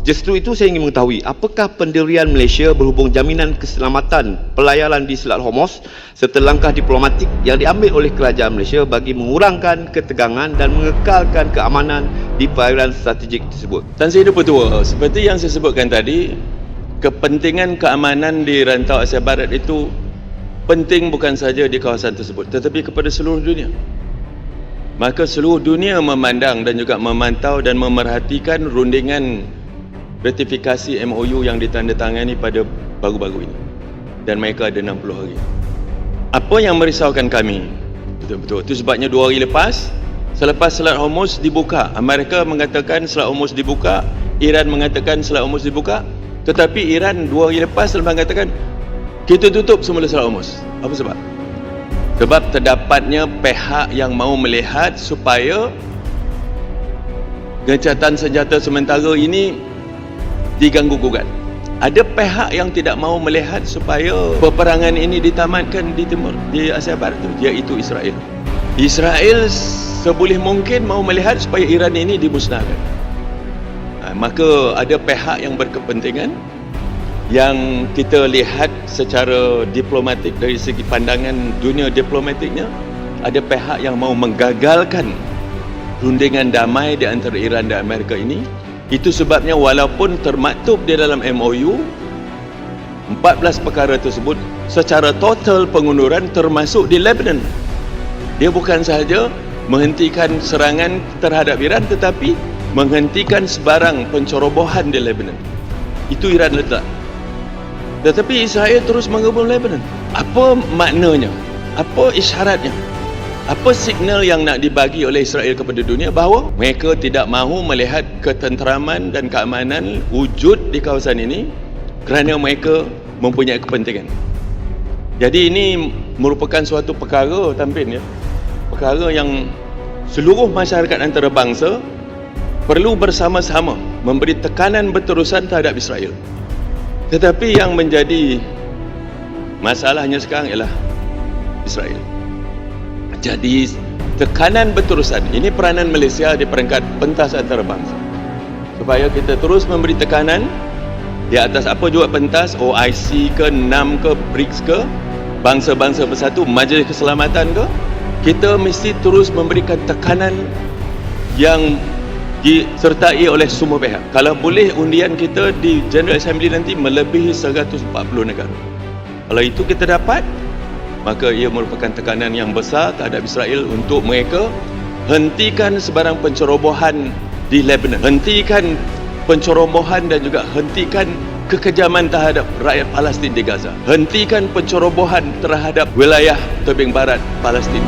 Justru itu saya ingin mengetahui apakah pendirian Malaysia berhubung jaminan keselamatan pelayaran di Selat Hormuz serta langkah diplomatik yang diambil oleh kerajaan Malaysia bagi mengurangkan ketegangan dan mengekalkan keamanan di perairan strategik tersebut. Tan Sri Hidup Petua, seperti yang saya sebutkan tadi, kepentingan keamanan di rantau Asia Barat itu penting bukan saja di kawasan tersebut tetapi kepada seluruh dunia. Maka seluruh dunia memandang dan juga memantau dan memerhatikan rundingan ratifikasi MOU yang ditandatangani pada baru-baru ini, dan mereka ada 60 hari. Apa yang merisaukan kami betul-betul itu sebabnya 2 hari lepas selepas Selat Hormuz dibuka, Amerika mengatakan Selat Hormuz dibuka, Iran mengatakan Selat Hormuz dibuka, tetapi Iran 2 hari lepas mengatakan kita tutup semula Selat Hormuz. Apa sebab? Sebab terdapatnya pihak yang mahu melihat supaya gencatan senjata sementara ini diganggu-gugat. Ada pihak yang tidak mahu melihat supaya peperangan ini ditamatkan di timur, di Asia Barat itu, iaitu Israel. Israel seboleh mungkin mahu melihat supaya Iran ini dimusnahkan. Maka ada pihak yang berkepentingan yang kita lihat secara diplomatik dari segi pandangan dunia diplomatiknya, ada pihak yang mahu menggagalkan rundingan damai di antara Iran dan Amerika ini. Itu sebabnya walaupun termaktub di dalam MOU 14 perkara tersebut secara total pengunduran termasuk di Lebanon. Dia bukan sahaja menghentikan serangan terhadap Iran tetapi menghentikan sebarang pencerobohan di Lebanon. Itu Iran letak. Tetapi Israel terus mengebom Lebanon. Apa maknanya? Apa isyaratnya? Apa signal yang nak dibagi oleh Israel kepada dunia bahawa mereka tidak mahu melihat ketenteraman dan keamanan wujud di kawasan ini kerana mereka mempunyai kepentingan. Jadi ini merupakan suatu perkara Tampin, ya, perkara yang seluruh masyarakat antarabangsa perlu bersama-sama memberi tekanan berterusan terhadap Israel. Tetapi yang menjadi masalahnya sekarang ialah Israel. Jadi tekanan berterusan, ini peranan Malaysia di peringkat pentas antarabangsa supaya kita terus memberi tekanan di atas apa juga pentas, OIC ke, NAM ke, BRICS ke, bangsa-bangsa bersatu, Majlis Keselamatan ke, kita mesti terus memberikan tekanan yang disertai oleh semua pihak. Kalau boleh undian kita di General Assembly nanti melebihi 140 negara. Kalau itu kita dapat, maka ia merupakan tekanan yang besar terhadap Israel untuk mereka hentikan sebarang pencerobohan di Lebanon, hentikan pencerobohan dan juga hentikan kekejaman terhadap rakyat Palestin di Gaza, hentikan pencerobohan terhadap wilayah tebing barat Palestin.